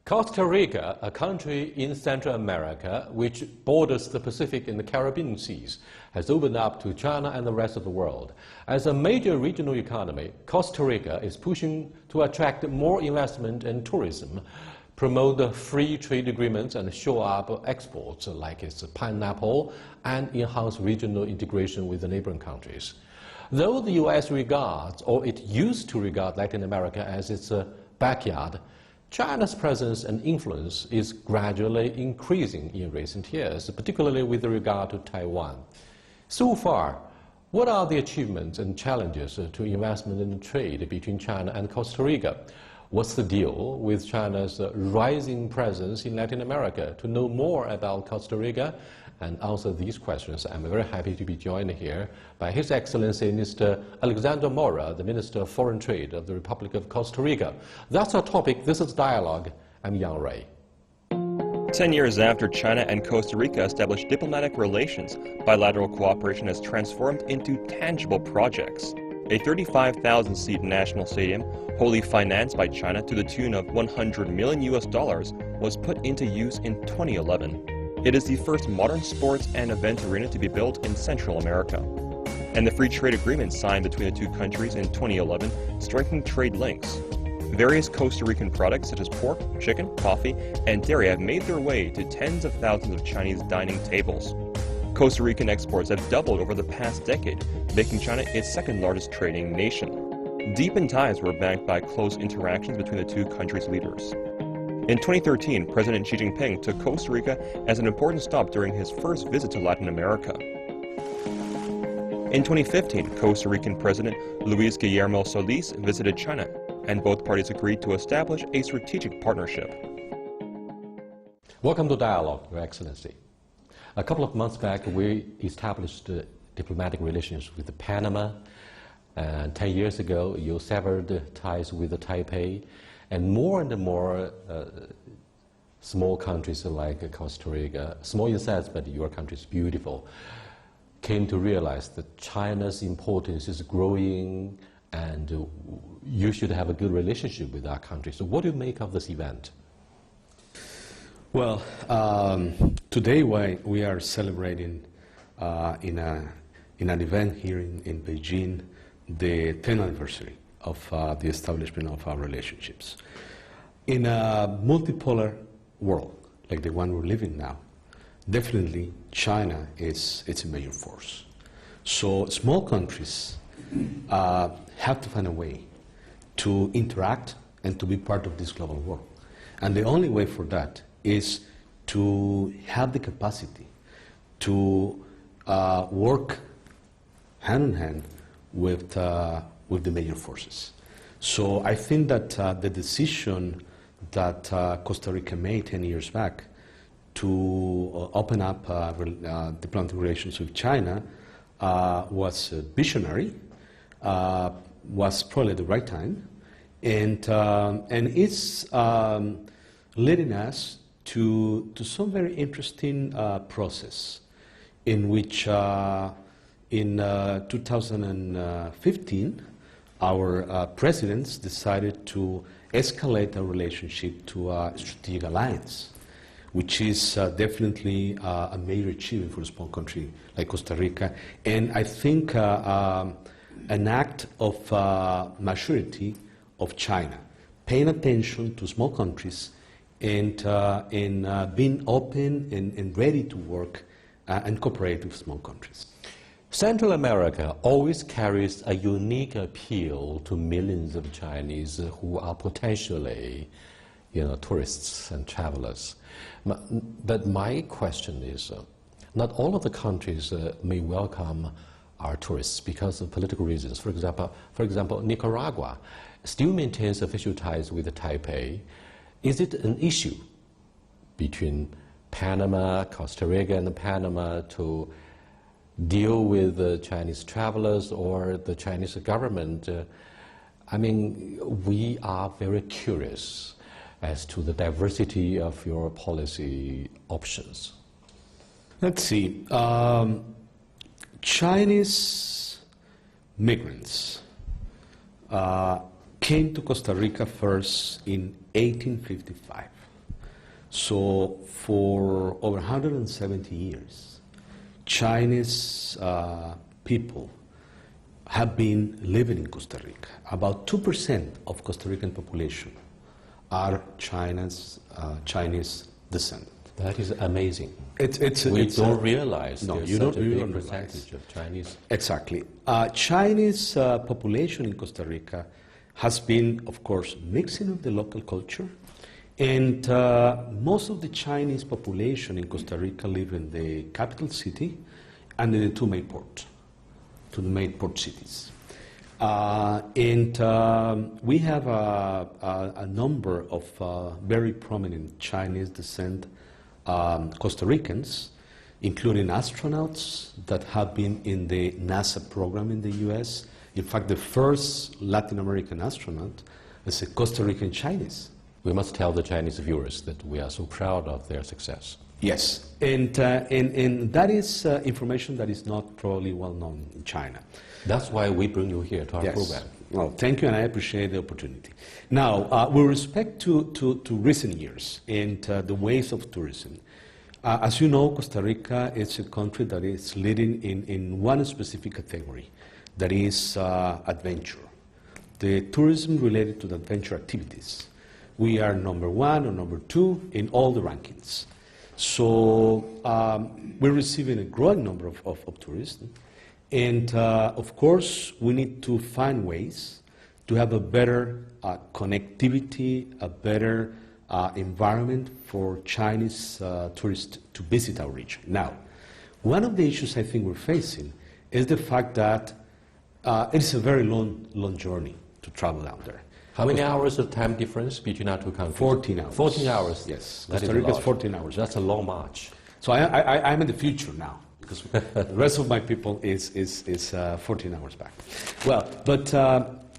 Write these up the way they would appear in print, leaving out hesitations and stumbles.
Costa Rica, a country in Central America which borders the Pacific and the Caribbean seas, has opened up to China and the rest of the world. As a major regional economy, Costa Rica is pushing to attract more investment and tourism, promote the free trade agreements and show up exports like its pineapple, and enhance regional integration with the neighboring countries. Though the U.S. regards, or it used to regard, Latin America as its backyard, China's presence and influence is gradually increasing in recent years, particularly with regard to Taiwan. So far, what are the achievements and challenges to investment and trade between China and Costa Rica? What's the deal with China's rising presence in Latin America? To know more about Costa Rica and answer these questions, I'm very happy to be joined here by His Excellency Mr. Alexander Mora, the Minister of Foreign Trade of the Republic of Costa Rica. That's our topic. This is Dialogue. I'm Yang Ray. 10 years after China and Costa Rica established diplomatic relations, bilateral cooperation has transformed into tangible projects. A 35,000-seat national stadium, wholly financed by China to the tune of $100 million, was put into use in 2011. It is the first modern sports and event arena to be built in Central America. And the free trade agreement signed between the two countries in 2011 striking trade links. Various Costa Rican products such as pork, chicken, coffee, and dairy have made their way to tens of thousands of Chinese dining tables. Costa Rican exports have doubled over the past decade, making China its second largest trading nation. Deepened ties were backed by close interactions between the two countries' leaders. In 2013, President Xi Jinping took Costa Rica as an important stop during his first visit to Latin America. In 2015, Costa Rican President Luis Guillermo Solís visited China, and both parties agreed to establish a strategic partnership. Welcome to Dialogue, Your Excellency. A couple of months back, we established diplomatic relations with Panama. 10 years ago, you severed ties with Taipei. And more small countries like Costa Rica, small in size, but your country is beautiful, came to realize that China's importance is growing and you should have a good relationship with our country. So what do you make of this event? Well, today we are celebrating in an event here in Beijing the 10th anniversary of the establishment of our relationships. In a multipolar world like the one we're living now, definitely China is a major force. So small countries have to find a way to interact and to be part of this global world. And the only way for that is to have the capacity to work hand in hand with the major forces. So I think that the decision that Costa Rica made 10 years back to open up diplomatic relations with China was visionary, was probably the right time, and it's leading us to some very interesting process in which in 2015, our presidents decided to escalate our relationship to a strategic alliance, which is definitely a major achievement for a small country like Costa Rica, and I think an act of maturity of China, paying attention to small countries and being open and ready to work and cooperate with small countries. Central America always carries a unique appeal to millions of Chinese who are potentially, tourists and travelers. But my question is, not all of the countries may welcome our tourists because of political reasons. For example, Nicaragua still maintains official ties with Taipei. Is it an issue between Panama, Costa Rica, and Panama to deal with the Chinese travelers or the Chinese government? We are very curious as to the diversity of your policy options. Let's see. Chinese migrants came to Costa Rica first in 1855. So for over 170 years, Chinese people have been living in Costa Rica. About 2% of Costa Rican population are Chinese descent. That is amazing. We don't realize no, there's you such don't a big realize. percentage of Chinese. Exactly. Chinese population in Costa Rica has been, of course, mixing with the local culture, and most of the Chinese population in Costa Rica live in the capital city and in the two main port cities. We have a number of very prominent Chinese descent Costa Ricans, including astronauts that have been in the NASA program in the US. In fact, the first Latin American astronaut is a Costa Rican Chinese. We must tell the Chinese viewers that we are so proud of their success. Yes, and that is information that is not probably well known in China. That's why we bring you here to our program. Well, thank you, and I appreciate the opportunity. Now, with respect to recent years and the waves of tourism, as you know, Costa Rica is a country that is leading in one specific category, that is adventure. The tourism related to the adventure activities. We are number 1 or number 2 in all the rankings. So we're receiving a growing number of tourists. And of course, we need to find ways to have a better connectivity, a better environment for Chinese tourists to visit our region. Now, one of the issues I think we're facing is the fact that it's a very long journey to travel down there. How many hours of time difference between our two countries? 14 hours. 14 hours. Yes. That Costa Rica is 14 hours. That's a long march. So I'm in the future now, because the rest of my people is 14 hours back. Well, but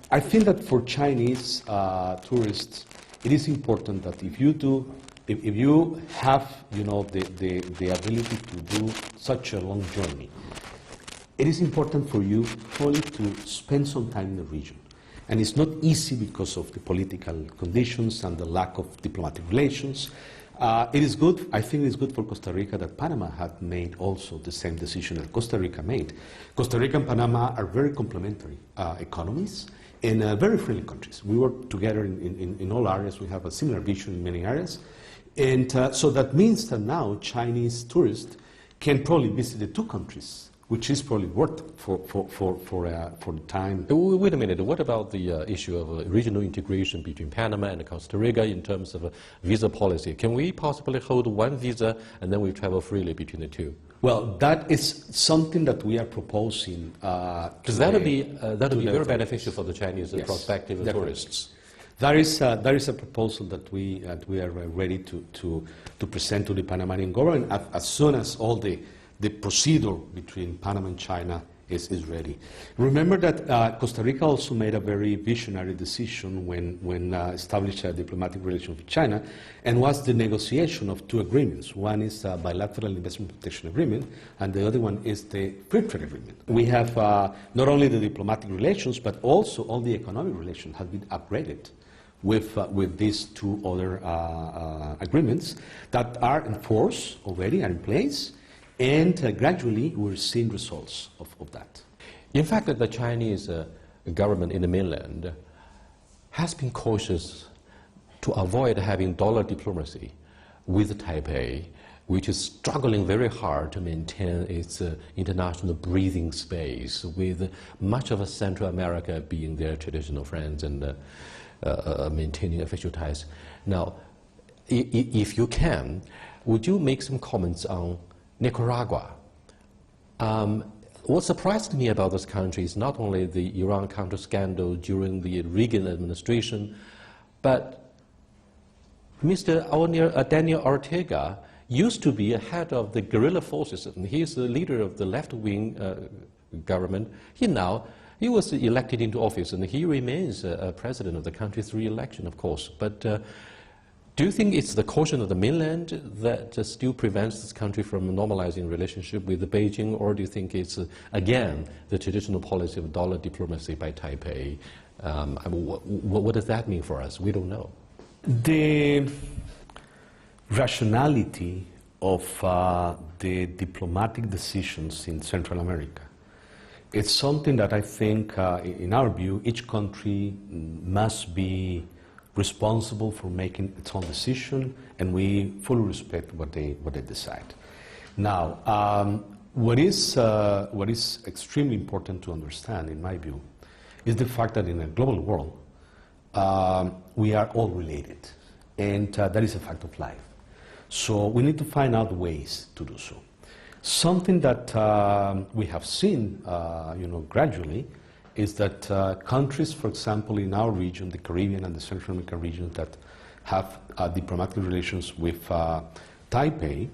I think that for Chinese tourists, it is important that if you have the ability to do such a long journey, it is important for you probably to spend some time in the region. And it's not easy because of the political conditions and the lack of diplomatic relations. It is good, I think it's good for Costa Rica that Panama had made also the same decision that Costa Rica made. Costa Rica and Panama are very complementary economies and very friendly countries. We work together in all areas. We have a similar vision in many areas. And so that means that now Chinese tourists can probably visit the two countries, which is probably worth for the time. Wait a minute. What about the issue of regional integration between Panama and Costa Rica in terms of visa policy? Can we possibly hold one visa and then we travel freely between the two? Well, that is something that we are proposing. Because that would be very beneficial for the Chinese prospective tourists. There is a proposal that we are ready to present to the Panamanian government as soon as all the procedure between Panama and China is ready. Remember that Costa Rica also made a very visionary decision when established a diplomatic relation with China, and was the negotiation of two agreements. One is a bilateral investment protection agreement, and the other one is the free trade agreement. We have not only the diplomatic relations, but also all the economic relations have been upgraded with these two other agreements that are in force already and in place. And gradually, we're seeing results of that. In fact, the Chinese government in the mainland has been cautious to avoid having dollar diplomacy with Taipei, which is struggling very hard to maintain its international breathing space, with much of Central America being their traditional friends and maintaining official ties. Now, if you can, would you make some comments on Nicaragua? What surprised me about this country is not only the Iran counter scandal during the Reagan administration, but Mr. Daniel Ortega used to be a head of the guerrilla forces, and he is the leader of the left-wing government. He was elected into office, and he remains president of the country through election, of course. But do you think it's the caution of the mainland that still prevents this country from normalizing relationship with Beijing, or do you think it's, again, the traditional policy of dollar diplomacy by Taipei? What does that mean for us? We don't know. rationality of the diplomatic decisions in Central America. It's something that I think, in our view, each country must be responsible for making its own decision, and we fully respect what they decide. Now, what is extremely important to understand, in my view, is the fact that in a global world, we are all related, and that is a fact of life. So we need to find out ways to do so. Something that we have seen, gradually, is that countries, for example, in our region, the Caribbean and the Central American region, that have diplomatic relations with Taipei,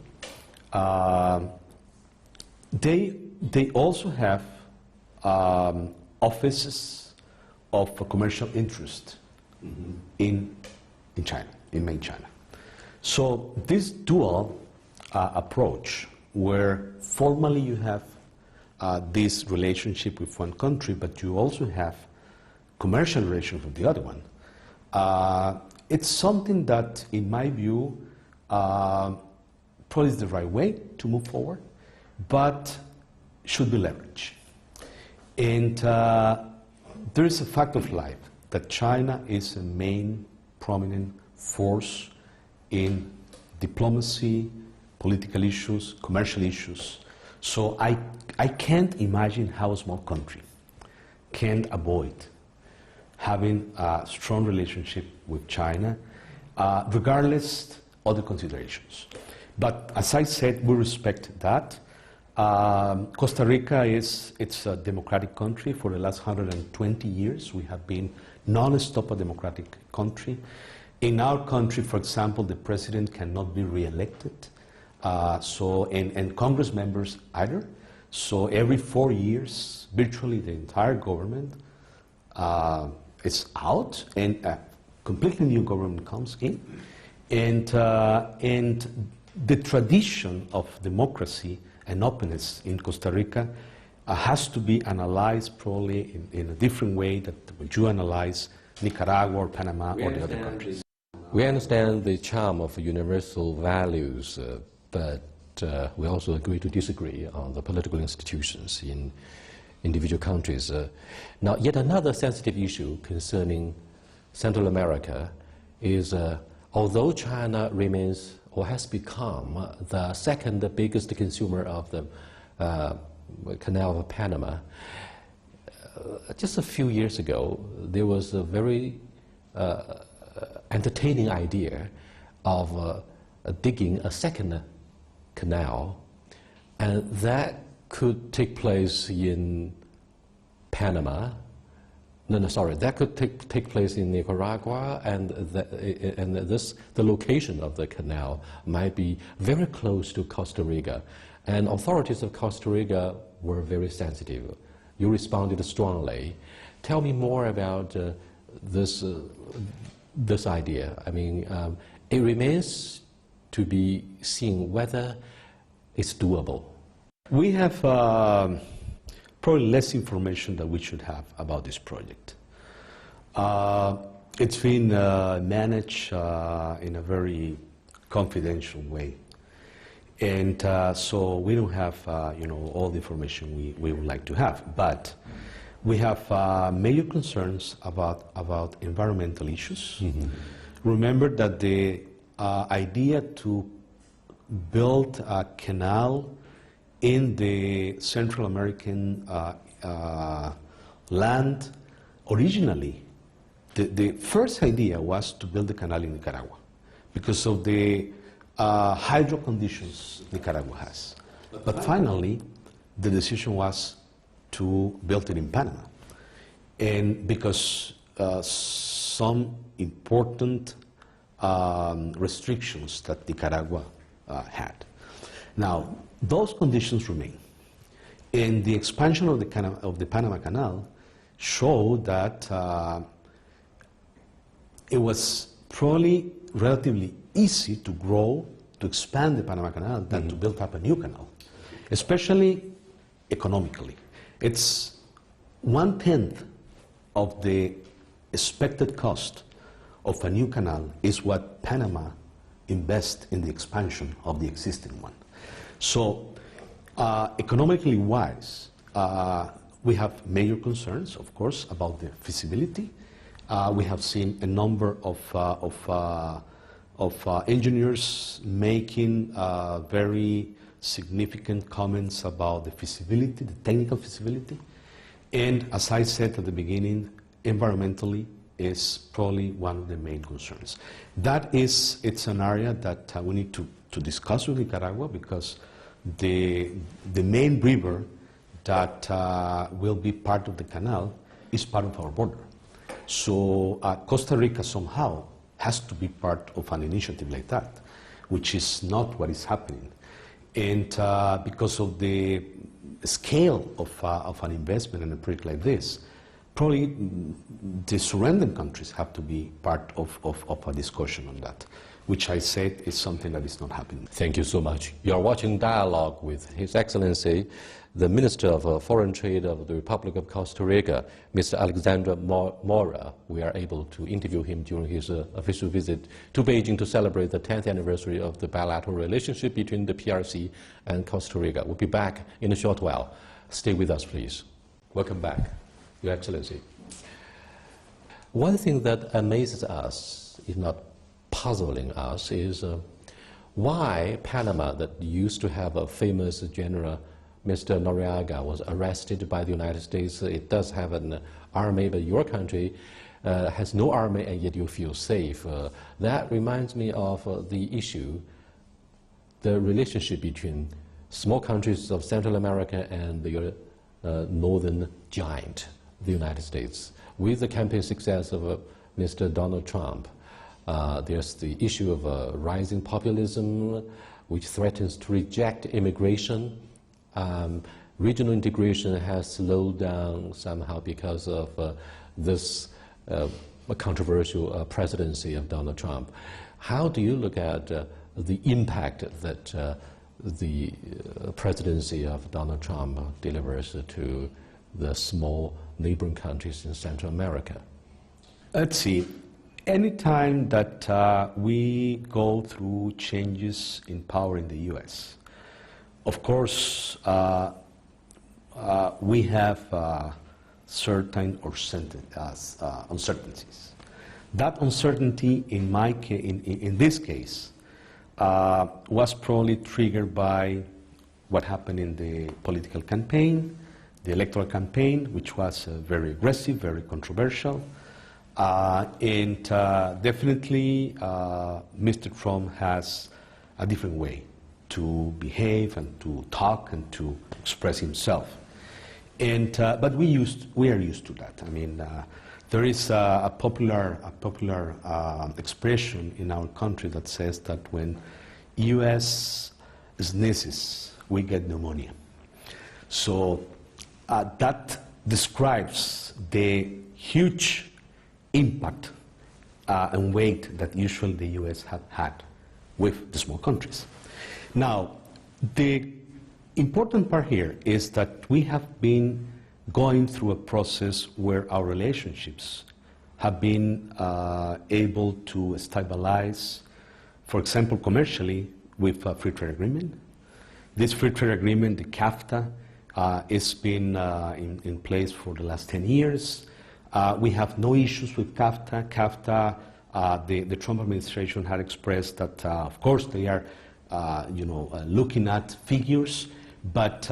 they also have offices of commercial interest in China, in main China. So this dual approach, where formally you have this relationship with one country, but you also have commercial relations with the other one, it's something that, in my view, probably is the right way to move forward, but should be leveraged. And there is a fact of life that China is a main prominent force in diplomacy, political issues, commercial issues. So I can't imagine how a small country can avoid having a strong relationship with China, regardless of the considerations. But as I said, we respect that. Costa Rica it's a democratic country. For the last 120 years, we have been non-stop a democratic country. In our country, for example, the president cannot be re-elected, and Congress members either. So every 4 years, virtually the entire government is out, and a completely new government comes in. And the tradition of democracy and openness in Costa Rica has to be analyzed probably in a different way that when you analyze Nicaragua or Panama or the other countries. We understand the charm of universal values, but we also agree to disagree on the political institutions in individual countries. Now, yet another sensitive issue concerning Central America is, although China remains or has become the second biggest consumer of the Canal of Panama, just a few years ago, there was a very entertaining idea of digging a second canal, and that could take place in Panama. That could take place in Nicaragua, and the location of the canal might be very close to Costa Rica. And authorities of Costa Rica were very sensitive. You responded strongly. Tell me more about this idea. I mean, it remains to be seen whether it's doable. We have probably less information than we should have about this project. It's been managed in a very confidential way. And so we don't have all the information we would like to have. But we have major concerns about environmental issues. Mm-hmm. Remember that the idea to build a canal in the Central American land, originally, the first idea was to build the canal in Nicaragua because of the hydro conditions Nicaragua has. But finally, the decision was to build it in Panama, and because some important restrictions that Nicaragua had. Now, those conditions remain, and the expansion of the Panama Canal showed that it was probably relatively easy to grow, to expand the Panama Canal than to build up a new canal, especially economically. It's 1/10 of the expected cost of a new canal is what Panama invest in the expansion of the existing one. So, economically wise, we have major concerns, of course, about the feasibility. We have seen a number of engineers making very significant comments about the feasibility, the technical feasibility. And as I said at the beginning, environmentally is probably one of the main concerns. It's an area that we need to discuss with Nicaragua, because the main river that will be part of the canal is part of our border. So Costa Rica somehow has to be part of an initiative like that, which is not what is happening. And because of the scale of an investment in a project like this, probably the surrounding countries have to be part of a discussion on that, which I said is something that is not happening. Thank you so much. You are watching Dialogue with His Excellency, the Minister of Foreign Trade of the Republic of Costa Rica, Mr. Alexander Mora. We are able to interview him during his official visit to Beijing to celebrate the 10th anniversary of the bilateral relationship between the PRC and Costa Rica. We'll be back in a short while. Stay with us, please. Welcome back, Your Excellency. One thing that amazes us, if not puzzling us, is why Panama, that used to have a famous general, Mr. Noriega, was arrested by the United States. It does have an army, but your country has no army, and yet you feel safe. That reminds me of the issue, the relationship between small countries of Central America and the northern giant, the United States. With the campaign success of Mr. Donald Trump, there's the issue of rising populism, which threatens to reject immigration. Regional integration has slowed down somehow because of this controversial presidency of Donald Trump. How do you look at the impact that the presidency of Donald Trump delivers to the small neighboring countries in Central America? Let's see. Anytime that we go through changes in power in the U.S., of course, we have certain uncertainties. That uncertainty, in this case, was probably triggered by what happened in the political campaign, the electoral campaign, which was very aggressive, very controversial. And definitely, Mr. Trump has a different way to behave and to talk and to express himself. And but we are used to that. I mean, there is a popular expression in our country that says that when U.S. sneezes, we get pneumonia. So that describes the huge impact and weight that usually the U.S. have had with the small countries. Now, the important part here is that we have been going through a process where our relationships have been able to stabilize, for example, commercially, with a free trade agreement. This free trade agreement, the CAFTA, has been in place for the last 10 years. We have no issues with CAFTA. CAFTA, the Trump administration had expressed that, of course, they are looking at figures, but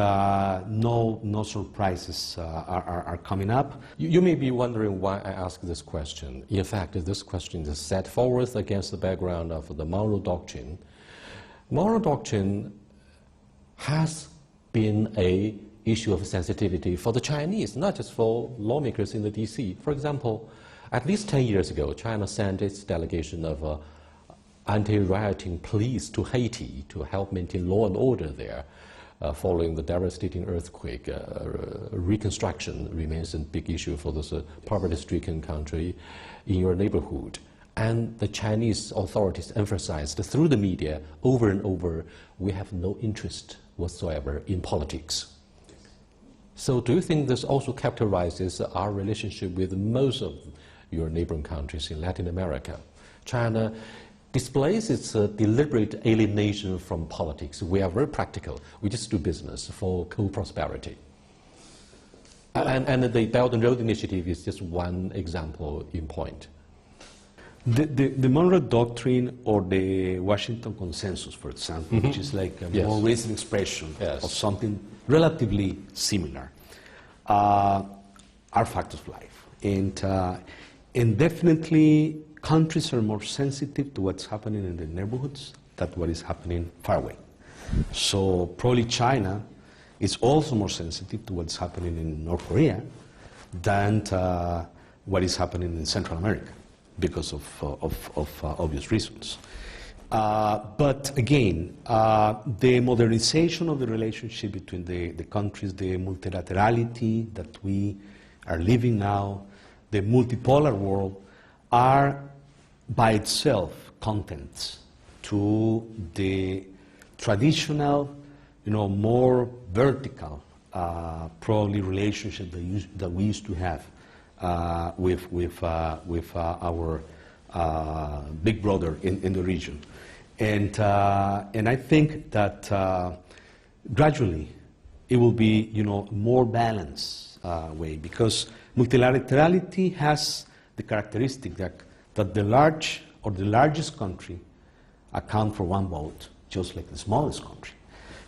no surprises are coming up. You may be wondering why I ask this question. In fact, this question is set forward against the background of the Monroe Doctrine. Monroe Doctrine has been an issue of sensitivity for the Chinese, not just for lawmakers in the D.C. For example, at least 10 years ago, China sent its delegation of anti-rioting police to Haiti to help maintain law and order there. Following the devastating earthquake, reconstruction remains a big issue for this poverty-stricken country in your neighborhood. And the Chinese authorities emphasized through the media over and over, we have no interest whatsoever in politics. So do you think this also characterizes our relationship with most of your neighboring countries in Latin America? China displays its deliberate alienation from politics. We are very practical. We just do business for co-prosperity. And the Belt and Road Initiative is just one example in point. The Monroe Doctrine or the Washington Consensus, for example, which is like a more recent expression of something relatively similar, are facts of life. And definitely countries are more sensitive to what's happening in their neighborhoods than what is happening far away. So probably China is also more sensitive to what's happening in North Korea than what is happening in Central America, because of obvious reasons. But again, the modernization of the relationship between the countries, the multilaterality that we are living now, the multipolar world, are by itself contents to the traditional, more vertical, probably relationship that we used to have with our big brother in the region. And I think that gradually it will be, more balanced way, because multilaterality has the characteristic that the largest country account for one vote, just like the smallest country.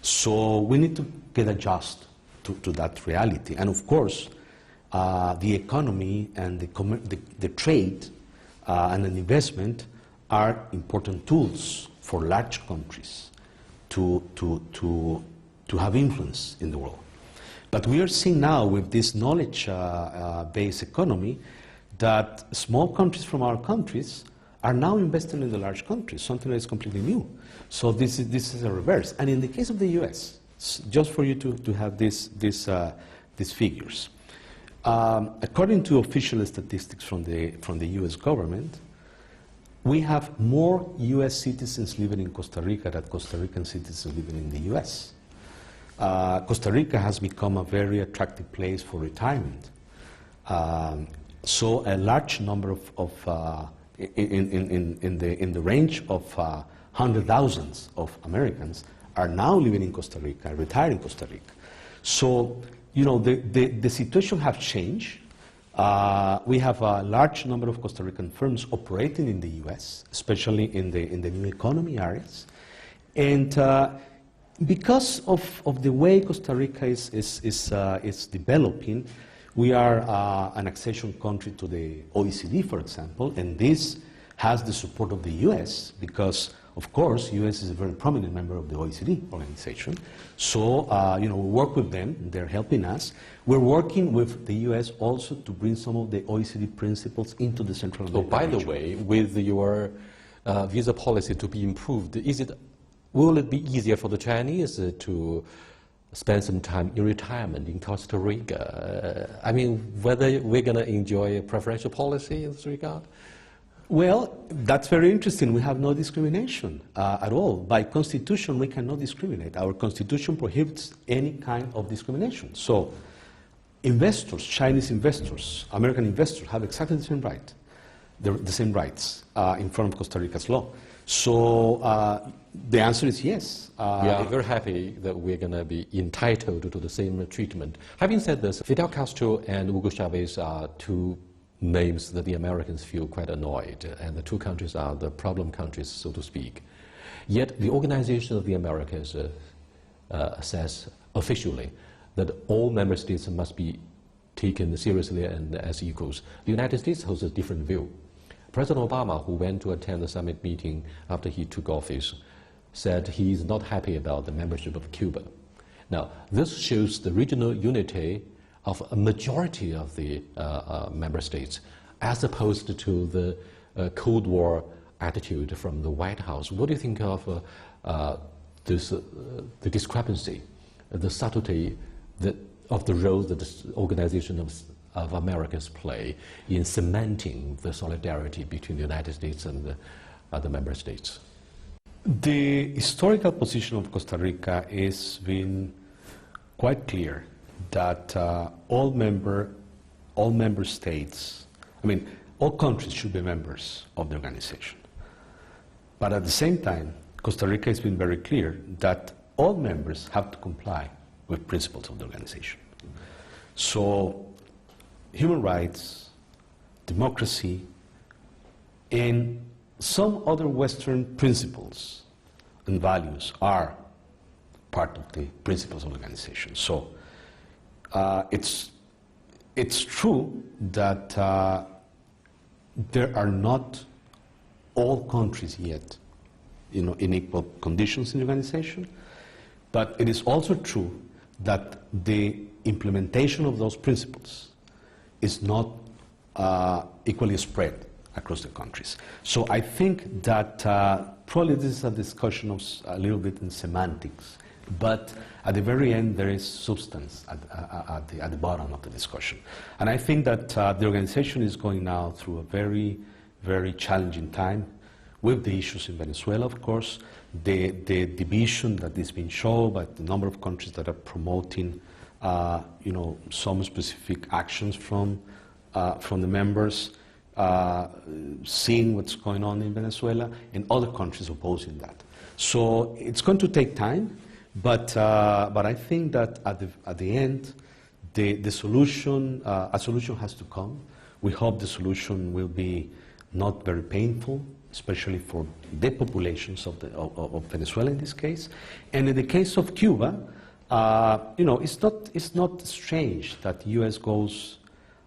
So we need to get adjusted to that reality. And of course, the economy and the trade and an investment are important tools for large countries to have influence in the world. But we are seeing now with this knowledge-based economy that small countries from our countries are now investing in the large countries, something that is completely new. So this is a reverse. And in the case of the U.S., just for you to have these figures, according to official statistics from the U.S. government, we have more U.S. citizens living in Costa Rica than Costa Rican citizens living in the U.S. Costa Rica has become a very attractive place for retirement. So a large number in the range of hundred thousands of Americans are now living in Costa Rica, retired in Costa Rica. So, the situation has changed. We have a large number of Costa Rican firms operating in the U.S., especially in the new economy areas. And because of the way Costa Rica is developing, we are an accession country to the OECD, for example, and this has the support of the U.S. because, of course, U.S. is a very prominent member of the OECD organization. So, we work with them, they're helping us. We're working with the U.S. also to bring some of the OECD principles into the Central American by region. the way, with your visa policy to be improved, will it be easier for the Chinese to spend some time in retirement in Costa Rica? Whether we're going to enjoy a preferential policy in this regard? Well, that's very interesting. We have no discrimination at all. By constitution, we cannot discriminate. Our constitution prohibits any kind of discrimination. So investors, Chinese investors, American investors have exactly the same right, the same rights in front of Costa Rica's law. So the answer is yes. We are very happy that we're going to be entitled to the same treatment. Having said this, Fidel Castro and Hugo Chavez are two names that the Americans feel quite annoyed, and the two countries are the problem countries, so to speak. Yet the Organization of the Americas says officially that all member states must be taken seriously and as equals. The United States holds a different view. President Obama, who went to attend the summit meeting after he took office, said he is not happy about the membership of Cuba. Now, this shows the regional unity of a majority of the member states, as opposed to the Cold War attitude from the White House. What do you think of the discrepancy, the subtlety of the role that the Organization of Americas play in cementing the solidarity between the United States and the other member states? The historical position of Costa Rica has been quite clear that all member states, all countries should be members of the organization. But at the same time, Costa Rica has been very clear that all members have to comply with principles of the organization. So human rights, democracy, and some other Western principles and values are part of the principles of the organization. So it's true that there are not all countries yet, in equal conditions in the organization, but it is also true that the implementation of those principles is not equally spread across the countries. So I think that probably this is a discussion of a little bit in semantics, but at the very end there is substance at the bottom of the discussion. And I think that the organization is going now through a very, very challenging time with the issues in Venezuela, of course, the division that is being shown by the number of countries that are promoting some specific actions from the members, seeing what's going on in Venezuela, and other countries opposing that. So it's going to take time, but I think that at the end, a solution has to come. We hope the solution will be not very painful, especially for the populations of Venezuela in this case. And in the case of Cuba, it's not strange that the U.S. goes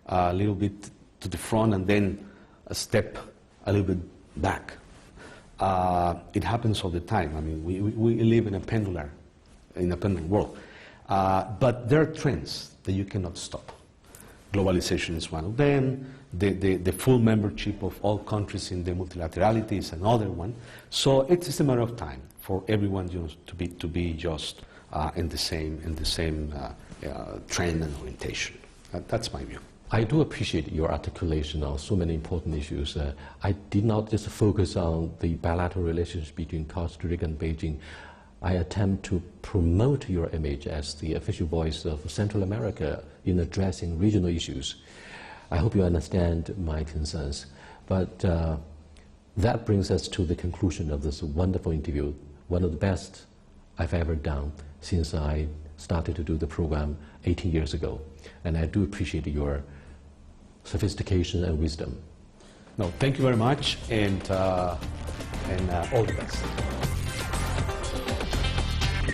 a little bit to the front and then a step a little bit back. It happens all the time. I mean, we live in a pendulum world. But there are trends that you cannot stop. Globalization is one of them. The full membership of all countries in the multilaterality is another one. So it's a matter of time for everyone to be just in the same trend and orientation. That's my view. I do appreciate your articulation on so many important issues. I did not just focus on the bilateral relations between Costa Rica and Beijing. I attempt to promote your image as the official voice of Central America in addressing regional issues. I hope you understand my concerns. But that brings us to the conclusion of this wonderful interview, one of the best I've ever done since I started to do the program 18 years ago. And I do appreciate your sophistication and wisdom. No, thank you very much, and all the best.